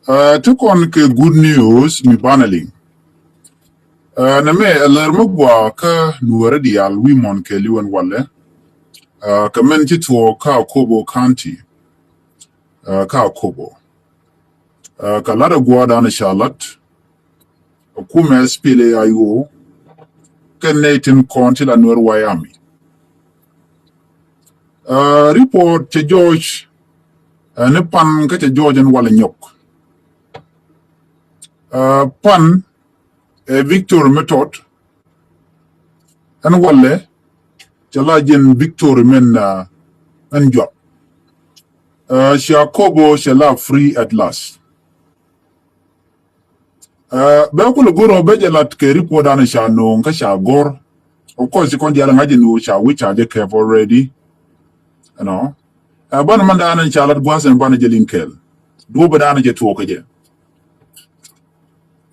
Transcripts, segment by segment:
Took on ke good news mi banali. Na me alar magwa ka nuwara dial wimon ke liwan wale. Ka men jitwo ka Kobo County. Ka Kobo. Ka lada gwada na Charlotte. Kume spile ayo. Ka Nathan Konti la nuwar Wyoming. Report che George. Ne pan ka che George en wale nyok. Pan Victor Method and wale jalajen Victor men and job. Kobo shall free at last. Bekul guro bejalat ke report an sha no nka sha gor. Of course, you can't yell imagine sha which are have already. You know. Ban man da an sha lat gwas and ban jelinkel. Do badana je talk again.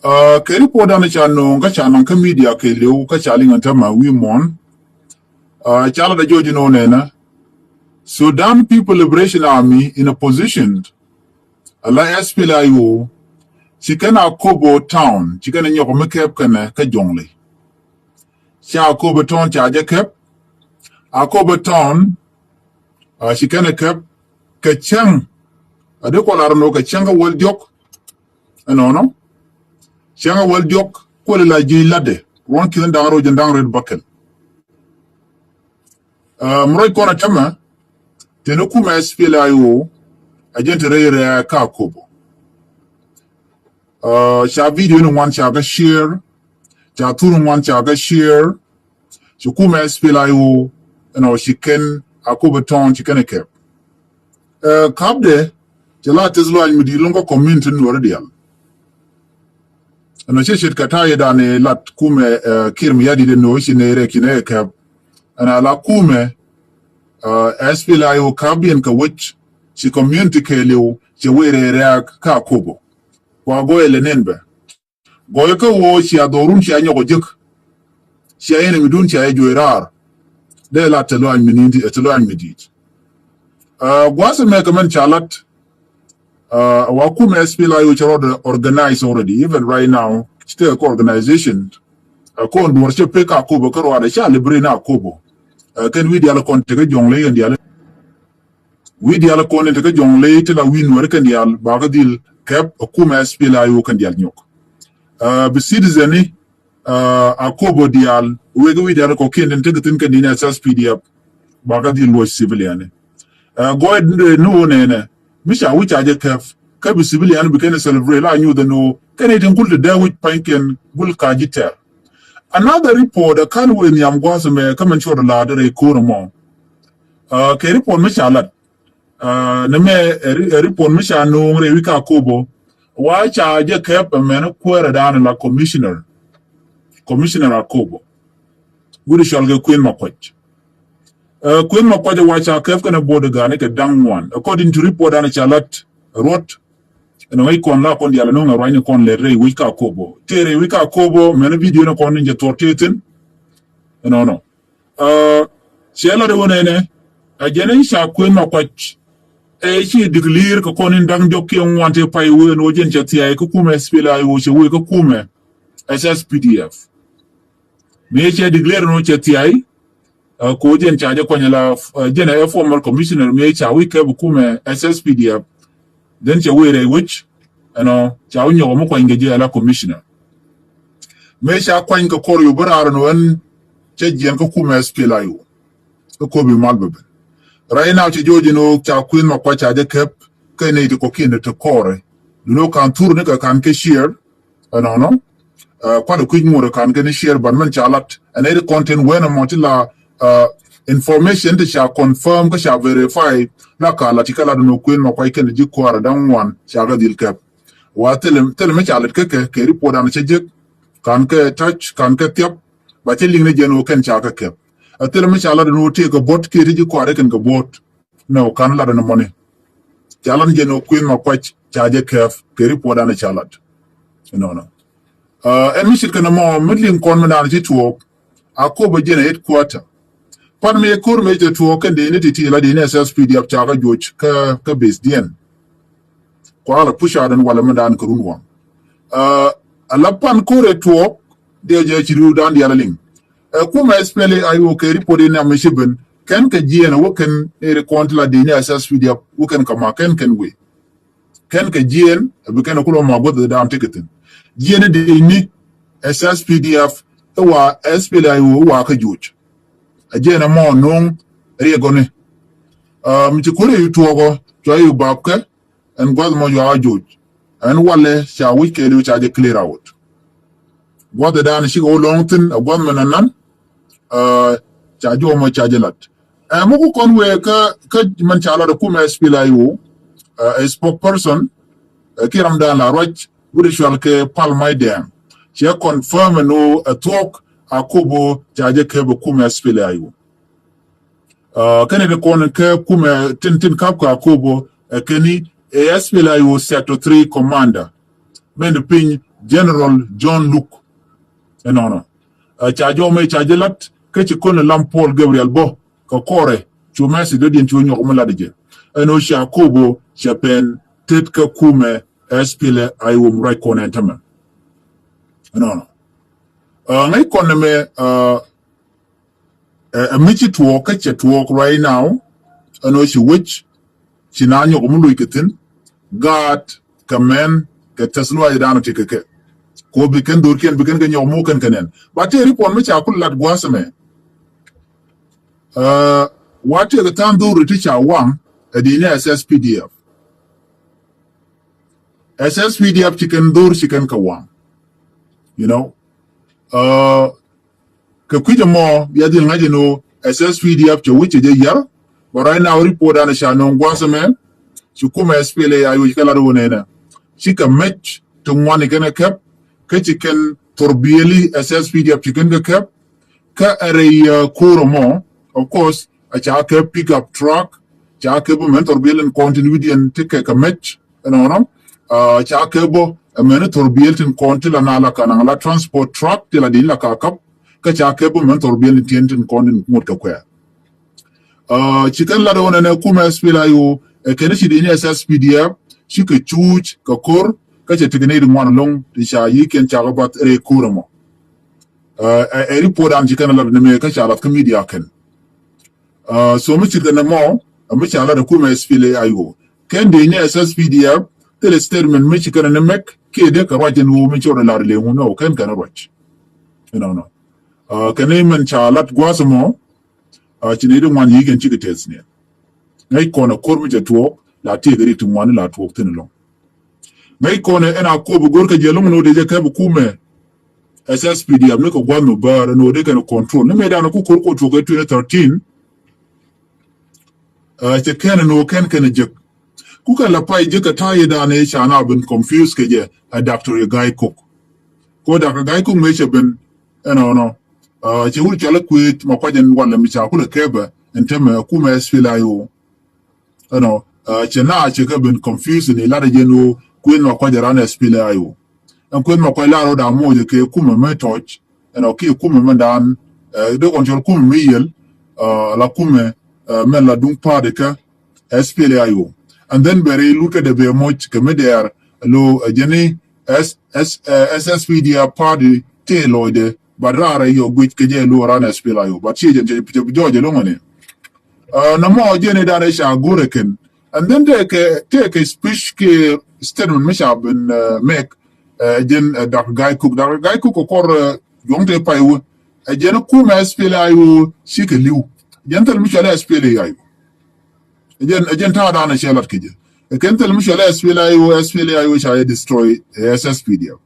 Ke report an sha no nka sha nka media ke leu ka sha linganta ma we mon. Chala da joji no nena. Sudan People Liberation Army in a position ala SPLIO chikana Kobo town chikana nyoko mekep kana ka jongle cha Kobo town cha kep a Kobo town chikana kep ka chang ade ko larno ka changa wal jok no changa wal jok ko la ji lade won kin dangaro jandangro bakel mroy kona tama teno kuma SPLIO agent rere ka Kobo sha video no one sha ga share cha turun one sha ga share so kuma SPLIO she can Kobo town she can keep kabde jala tezlo al midi longo community no radial she shit kataye dane lat kume kirmi yadi de no shi ne rekine kab ana la kume SPLIO kabien ka which she community ke lew she were reak ka Kobo kwa goye lenenbe goye ka wo shi adorun shi anyo jik shi ayene midun shi ayo rar de la telo an minindi telo an midit gwasa me kaman chalat wa kuma SPLIO charo organize already even right now still organization ko ndur che pe ka Kobo ko wa da sha libre na Kobo ken wi diala kon te jongle yan diala wi diala kon te jongle te la win war kan dial ba ga dil kep kuma SPLIO kan dial nyok be citizen Kobo dial we go wi diala ko ken te tin kan dina SPDF ba ga dil wo civilian go no ne misha which aje kef ka be civilian be can celebrate la nyu the no kan it include the which panken bul ka jiter. Another report kan we ni am gwas me kaman choro la de ko mo ke report misha lat na me report misha no re wika Kobo wa cha je kep me no kwere dan la commissioner Kobo gudi shalge queen makwach Queen Makwaj wacha kef kana board gane ke dang one according to report an chalat wrote and we kon la kon diala no ngaro kon le re wika Kobo tere wika Kobo men video no kon nje torteten no shela de wonene ajene sha Queen Makwaj she declare ko kon dang jokke wante pay we no jen chatia ko kuma SPLIO she we ko kuma SSPDF me she declare no chatia ko jen chaje kwanyala jena former commissioner me cha wike bukume SSPDF then che were which cha unyo mo kwa ngeje ala commissioner me cha kwany ko kor yu bararo no en che jen ko kuma SPLIO ko bi malbebe right now che joji no cha queen mo kwa cha je kep kene de ko kinde to kore no kan tour ne ka kan ke share kwa de kwin mo kan ke share ban man cha lat and the content when mo la information to shall confirm, shall verify, la kala tikala no queen no quite can jikwara down one, shall deal cap. What tell him charlotte keke, report on a chejik, can't touch, can't get up, but telling the general can chaka cap. I tell him charlotte no take a boat, kitty quarter can go boat. No, can't lot no money. Jalan general queen no quite charge a calf, report on a charlotte. No. And Mr. Kanamo, middling conmanality to work, Kobo Jena headquarter. Pan me kur me to walk and the entity la the SSPDF chaga George ka base dien kwa ala pusha dan wala mandan kurunwa alapan kore tuok de je chiru dan dia ling kuma espele ayo ke report na meshiben ken ka jiena woken ne kontla de ne assess video woken kama ken we ken ka jien be ken ko ma god da am tiketin jien de ni assess pdf wa espele ayo wa ka juj ajena mo non riegone mti kore yutuogo joyu babke and god mo yo ajuj and wale sha wike lu cha de clear out god da na shi go longtin god mananan cha jo mo cha jelat mo ko kon we ka man cha la da kuma spila yu a spokesperson kiram da la roch buri shwal ke palmai dem she confirm no a talk akobo cha je ke kuma spila yu kene de kon ke kuma tin kap ka akobo keni ASPLA yu sector 3 commander men the pin general John Luke enono chajo me chajelat ke ci kon Lampol Gabriel Bo ko kore chumasi do din chunyo ko maladeje eno sha kobo chapen tet ka kume SPLA ayu mrai konentama enono ngai kon me a michi tuo ka che tuo right now eno shi which sinanyo ko mulu iketin gat kamen ke tasluwa idano tikeke ko biken durken biken ganyo mo kan kanen bate ripon mi cha kullat gwasame wate ga tan duru ti cha wang adine SSPDF chicken dur chicken ka wang you know ka kwije mo yadin ngaje no SSPDF che wiche je yar but right now report ana sha non gwasame shi kuma SPLA ayo kala do nena shi ka match to wani gana kap ka chicken torbiyeli SSPDF chicken ga kap ka are koromo of course a cha ka pick up truck cha ka bo men torbiyel continuity and take ka match no cha ka bo men torbiyel tin kontil na la kana la transport truck tila din la ka kap ka cha ka bo men torbiyel tin kontin mot ka kwa chicken la do nena kuma SPLA ayo kene shi dini SSPDF shi ka chuch ka kor ka che tigne din wan long ti sha yi ken cha bat re kuramo a report am chicken la ne me ka sha lat ka media ken so mu chicken na mo mu cha la da kuma SPLA ayo ken dini SSPDF tele statement mu chicken na mek ke de ka wajen wo mu chora la le mu no ken kana wach no kene men cha lat gwasmo chine din wan yi ken chikites ne ngai kona kormi je tuo la te gari tu mwana la tuo tin lo ngai kona ena ko bu gorka je lumo no de je ka bu kume SSPDF ne ko gwano bar no de kan control ne me da no ku ko to ga 2013 te kan no kan je ku ka la pai je ka tayi da ne sha na bin confused ke je a Dr. Guy Cook ko Dr. Guy Cook me che bin no che wul chala ku ma kwa jen wala mi cha ku le keba entema kuma SPLA yo chena cheka bin confused ni la de no queen ma kwa jara na SPLA ayo en queen ma kwa la ro da mo je ke kuma me touch ke kuma me dan de control kuma me yel la kuma men la dung pa de ka SPLA ayo and then very look at the be much ke me there lo jeni SSPDF party te lo de badara yo gwit ke je lo ran SPLA ayo but che je lo ngane na mo jene da sha goreken and then take a speech ke statement me sha bin make jen Dr. Guy Cook kor yongte paiwu jen kuma SPLA ayo shike liu jen tel mi shala SPLA ayo jen ta da na shelat kije ken tel mi shala SPLA ayo sha destroy SSPDF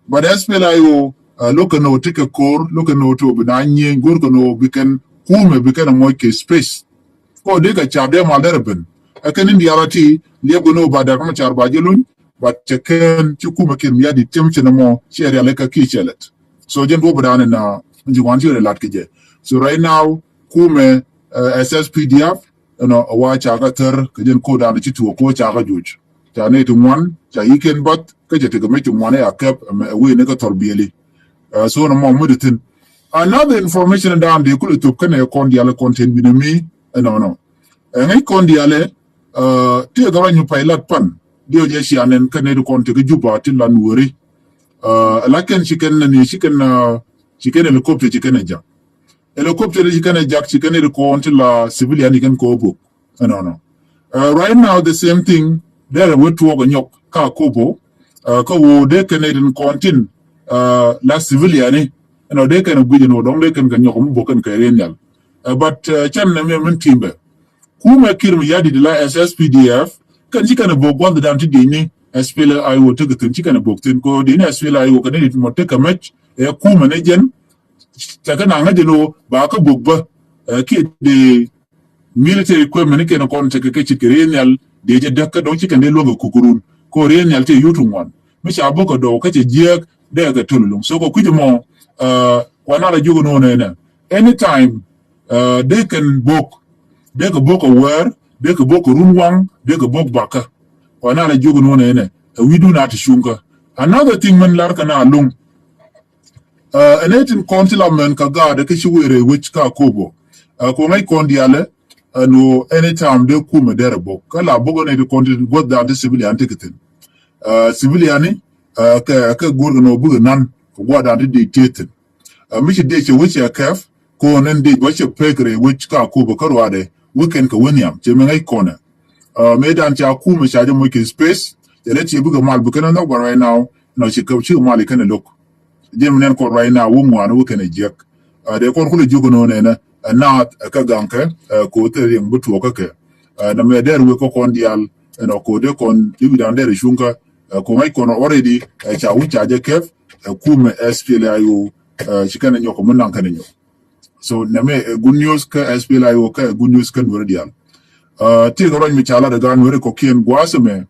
but SPLA ayo lokano take kor lokano to binanye gorkono biken kuma biken mo ke space ko de ka chabe ma derben akan indiarati lebo no ba da kuma charba jelun but ken chukuma ken ya di temche na mo share le ka kichelet so jen bo bana na nji wan jere lat kije so right now kume SSPDF awa cha ka ter ka jen ko da na chitu ko cha ka juj cha ne tu mon cha yiken bat ka je te ka me tu mon ya kap we ne ka torbiyeli so no mo muditin another information down de kulu to kana kon dia le content binami no ngai kon dia le te ga wanyu pilot pan dio je shi anen kane de konte ke juba tin lan wori laken chicken ni chicken helicopter chicken ja helicopter chicken ja chicken de konte la civilian ni kan ko bo no right now the same thing there we to go nyok ka kobo ka wo de Canadian kontin la civilian ni de kan guji no don de kan nyok mu bo kan ka renyal but chan na me mun timbe kuma kirmi yadi de la SSPDF kan ci kana bo gwanda dan ti ni SPL ayo to ga ci kana bo tin ko de ni SPL ayo kan ni mo te ka match kuma ne jen ta kana ngade no ba ka bogba ke de military equipment ke na kon te ke ci renyal de je dakka don ci kan de logo kukurun ko renyal te yutun wan mi sha boko do ka ce jiek de ga tulung so ko kuji mo wana la jugo no ne anytime they can book they can book a where they can book runwang they can book baka wana la jugo no ne we do not shunka another thing man lar kana lung enetin konsila men ka ga de kishi were which ka kobo ko ngai kondiale no anytime de kuma dere bo kala bogo ne de kondi god da de civilian tikitin civilian ka gorgo no bugo nan ko gwada de tikitin mishi de che which ya kaf ko nan de wace pekre which ka kobo karwa de weekend ka waniam che ngai kona me dan cha kuma shaje mo ke space de let ye bugo mal bugo no right now no shi ka shi mal kana lok jem nen ko right now wo mo anu kana jek de kon ko jogo no ne na ka ganke ko te ring butu ko ke na me der we ko kon dial no ko de kon libi dan der shunka ko mai kono already cha wu cha je kef kuma SPLIO shikana nyoko mun nan kana nyoko so na me good news ka SPLIO ka good news kan wor dial ti goron mi chala da gan wor ko kien gwaseme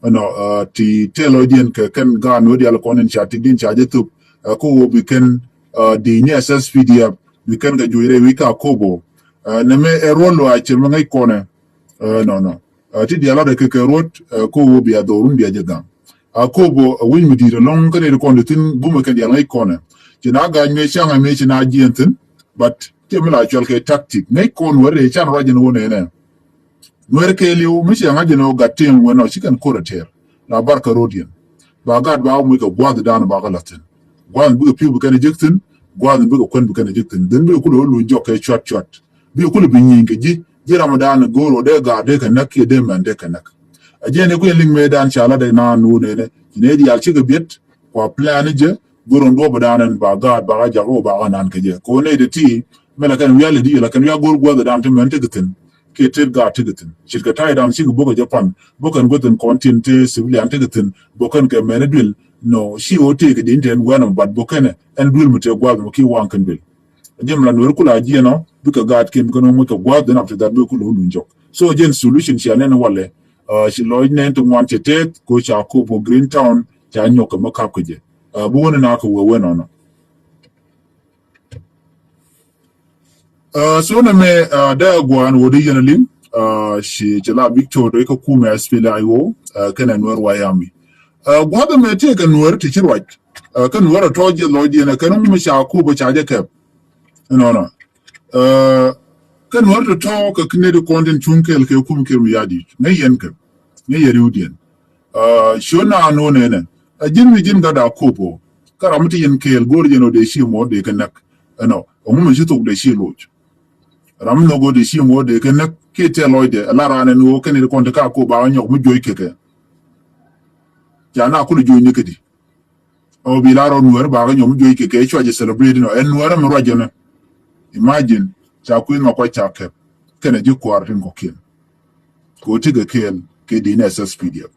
no ti telodien ka kan gan wor dial konen cha ti din cha je tu ko wo bi kan di ni SSPDF bi kan ga joire wi ka kobo na me rolo a che ngai kone no ti diala da ke rot ko wo bi adorun bi ajegan kobo win mi di long kan e ko tin bu ma kan diala ngai kone ti na ga me changa me ti na jientin but ti me la chol ke tactic ngai kon wore chan rajin wona ne nuer ke liu mi changa jino gatin wono chikan korater la barka rodian ba gad ba mu ka gwad dan ba galatin gwad bu pi bu kan jektin gwad bu ko kon bu kan jektin den bu ko lu jokke chat bi ko lu binyin ke ji ramadan goro de ga de kan nak de man de kan nak aje ne ko ling me dan chala de na nu ne ne di al chiga bit ko plan je goro ndo ba dan ba gad ba ga jago ba nan ke je ko ne de ti mela kan wiya le di la kan wiya gor gwad dan te man te gitin ke tir ga tigitin shirka tai dam shi bogo Japan bokan goten kontinte civilian tigitin bokan ke menedwil no shi o te ke dinten wana bad bokane en dwil mute gwad mo ki wankan bil jemla no kula ji no duka gad ke mkono mo to gwad then after that be kula lu njok so gen solution shi anen wale shi loy nen to wante te ko cha ko bo Greentown cha nyoka mo ka kuje bu wona na ko we no so na me da gwan wodi yanalin shi jala Victor da ka kuma SPLIO kana nuwar wayami gwada me te ka nuwar ti kirwat kan nuwar to je lodi na kan mu sha ko ba cha je ka no kan nuwar to ka kine da content chunkel ke kuma kirmi yadi ne yanka ne yari udien shi na no ne jin ga da kopo kara muti yin kel gorje no de shi mo de kan nak no mu shi to de shi loj ram no go de shi mo de ken ke te loide la rane no ken de konta ka ko ba nyok mu joy keke jana ko joy ne kedi o bi la ro nuwer ba ga nyom joy keke e choje celebrate no en nuwer mo roje na imagine cha ku no ko cha ke ken ji ko artin ko ken ko tiga kel ke di SSPDF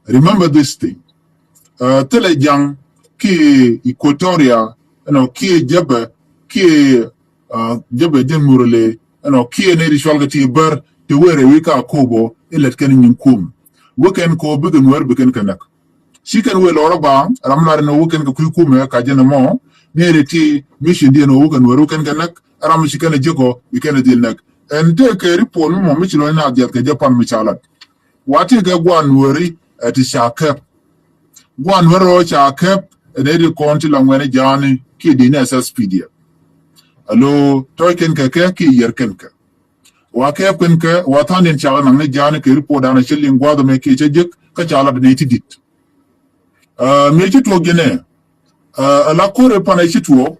remember this thing tele jang ki Equatoria no ki jebe ki jabe den murule no kie ne ritual gati bar te were wika kobo elet ken nyin kum weken ko bigen wer bigen kanak shiken we loro ba ramlar no weken ko kume ka jena mo ne reti mission die no weken wer weken kanak ram shiken jego biken dil nak en te ke ripon mo mi chilo na dial ke Japan mi chalat wati ga gwan wori ati shakep gwan wero shakep ne di konti langwene jani ki di ne SSPDF alo toyken ke ki yerken ke wa ke ken ke wa tanin chaga nang ne jani ke ripo dana shilling gwado me ke chejek ka chala de ti dit me ci to gene la kore pana ci to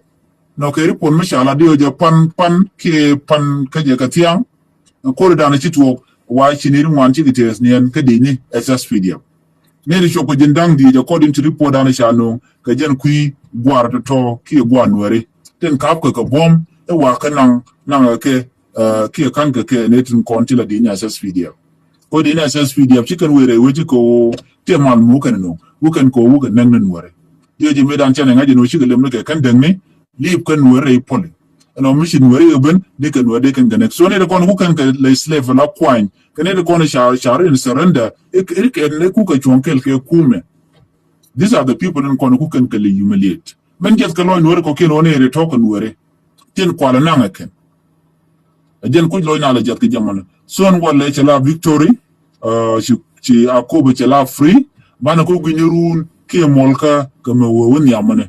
no ke report me shala de je pan ke pan ka je ka tiang kore da na ci to wa ci ni wan ci gites ni en ka de ni SSPDF ne ri choko jindang di according to report da na shano ka jen kui gwar to ki gwa nuare ten kap ka bom e wa kanang nang ke kan ke ne tin konti la di ni SSPDF ko di ni SSPDF ci kan were weji ko temal mu kan no wukan ko wukan nan nuare je me dan chane ngaji no shi gelem ke kan dang ni lip kan nuare poli no mission nuare ben de kan nuare de kan ganek so ne de kon wukan ka le slave la kwine kan ne de kon shar in surrender ik ne ku ka chonkel ke kume. These are the people in kon wukan ka le humiliate men jet ka lo nuare ko ke no ne re to kan nuare tin kwala nanga ken ajen ku lo na la jet ke jamana son wala ci la victory ci akobo ci la free bana ko gunirun ke molka ka me won yamane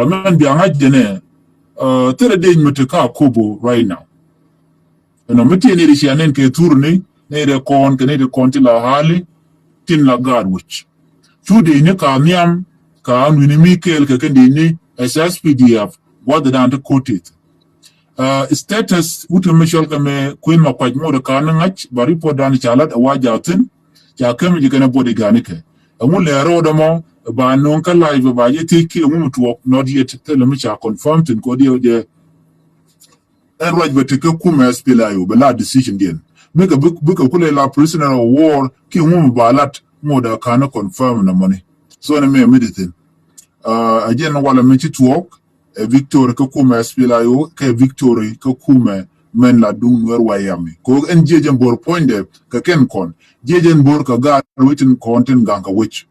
men bi anga jene tere de mete ka akobo right now no mete ni ri shanen ke tourne ne de kon ke ne de kon ti la hali tin la god which chude ni ka miam ka anu ni mikel ke kendi ni SSPDF what the dant quoted status wutu mishal kame queen makwaj mo de kana ngach bari po dan chalat awajatin ja kame jigana body ganike amu le rodo mo ba non ka live ba yeti ki mu to not yet tell me cha confirm tin ko dio je en right but ke kuma spela yo bela decision den make buka kule la prisoner of war ki mu balat mo da kana confirm na money so na me medicine again wala me to work Victory ka kuma spela yo ke Victory ka kuma men la dun wer wayami ko en jejen bor poinde ka ken kon jejen bor ka ga witin content ganka which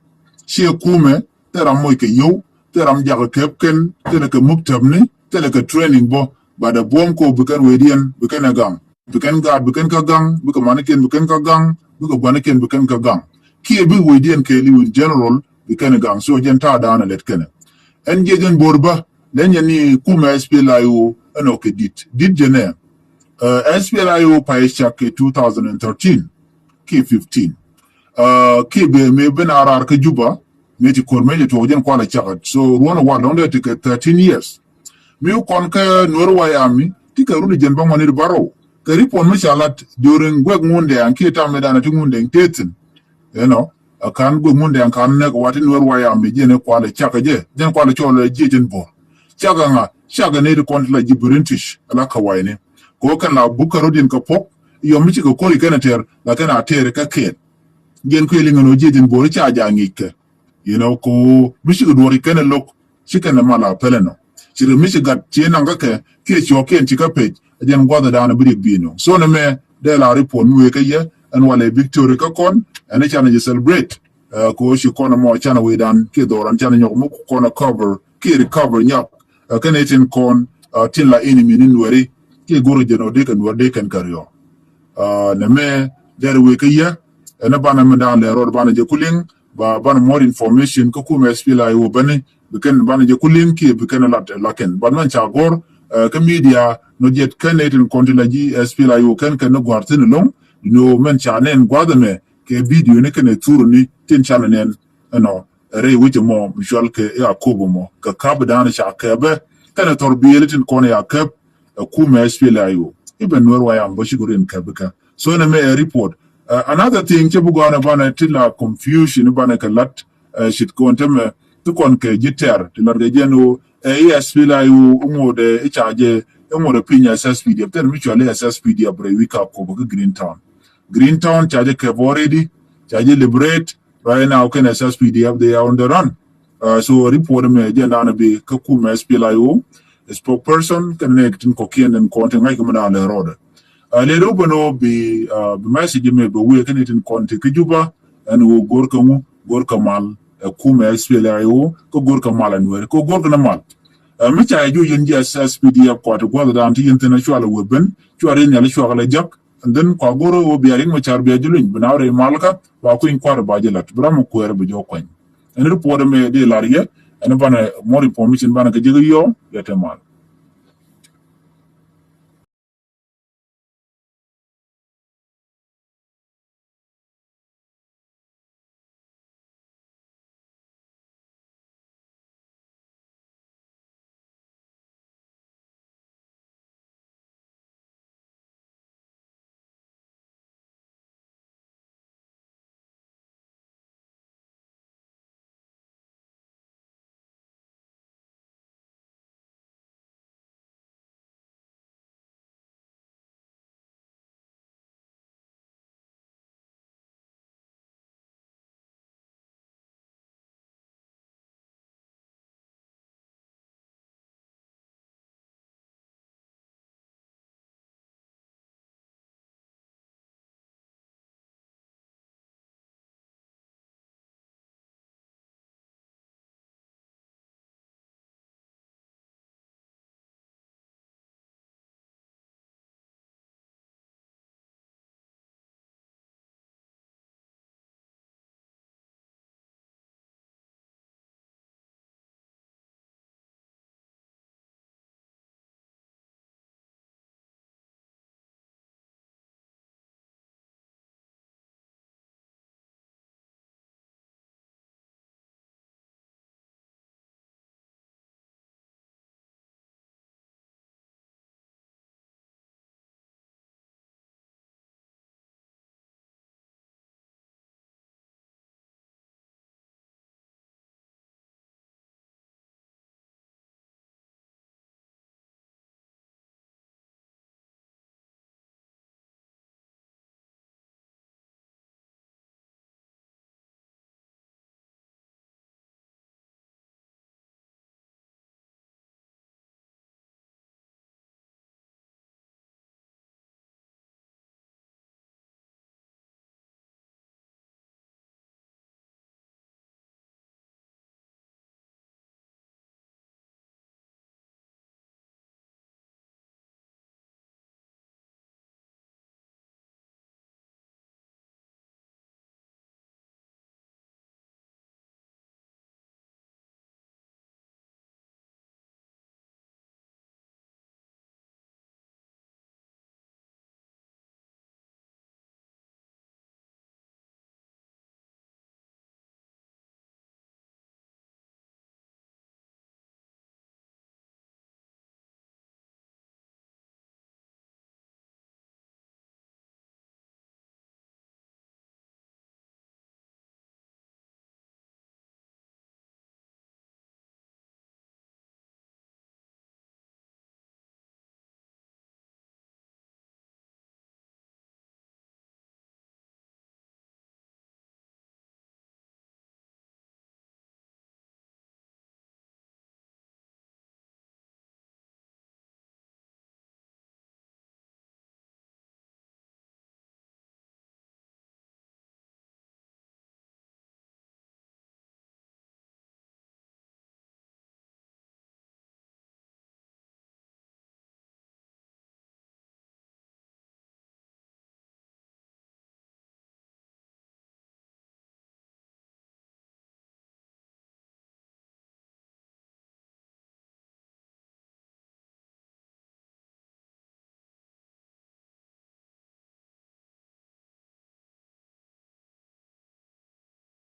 she kuma tera moy ke yo tera am jaga kep ken tera ka muktabni tera ka training bo bada bom ko bukan wedien bukan gang bukan ga bukan ka gang bukan maniken bukan ka gang bukan banaken bukan ka gang ki bi wedien ke li in general bukan gang so jenta dana let ken en jejen bor ba lenye ni kuma SPLIO ano ke dit jene SPLIO paisha ke 2013 ke 15 ke be me ben arar ke juba me ti korme to jen kwala chagat so ruwana wa londe te 13 years me kon ka norway ami ti ka runi jen bangwani baro ka ripon me chalat during gweg munde an ke ta me dana ti munde tetin you know akan gweg munde an kan ne ko wati norway ami jene kwala chagaje jen kwala cholo jejen bo shaga ne da kwantala ji British ala kawaine ko kan la bukarodin ka pop yo mi ko koli kana ter la kana ter ka ken gen ko linga no jejin bo cha jangi ke you know ko mi ko do ri kana lok shikana mala peleno shire mi gat chena ngaka ke cho ken ti ka pe den gwada da na bino so na me de la report nu ke ye an wala victory ka kon an chana je celebrate ko shi kona mo chana we dan ke doran chana nyok mu ko na cover ke recover nyap kenetin kon tin la enemy nin wari ke goro jeno de kan worde kan karyo na me der we kaya na bana manda le road bana je kulin ba bana more information ko kuma spila yo bane bikan bana je kulin ke bikan la ken ban man cha gor ka media no jet kenetin kon la ji spila yo kan gwartin long no men cha nen gwadame ke video ne kan turu ni tin cha nen no re wuce mo mishwal ke ya kobo mo ka kab dana sha kabe kana torbiyelitin kone ya kab ku me spela yo even norwa ya mbashi gurin kabika so na me report another thing che bugo na bana tilla confusion bana kalat shit ko nteme to kon ke jiter tilar de jeno ya spela yo mo de charge mo de pinya SSPD ten mutual SSPD abre wika ko bugo Greentown charge ke already charge liberate right now can SSPDF they are on the run so report me agenda na be ka ku me SPLIO spokesperson connect in kokien and content ngai kuma na le road le do bono be message me be we connect in content kijuba and wo gorka mal ku me SPLIO ko gorka mal anwer ko gorka na mal mi cha ju yin SSPDF ko to go da anti international weben chuare nyale chuale jak and then kwa goro wo biaring ma char bia julin binawre malka ba ku in kwar ba jelat bramo ko er be jokwan en report me de lariye en bana more information bana ke jigo yo yete mal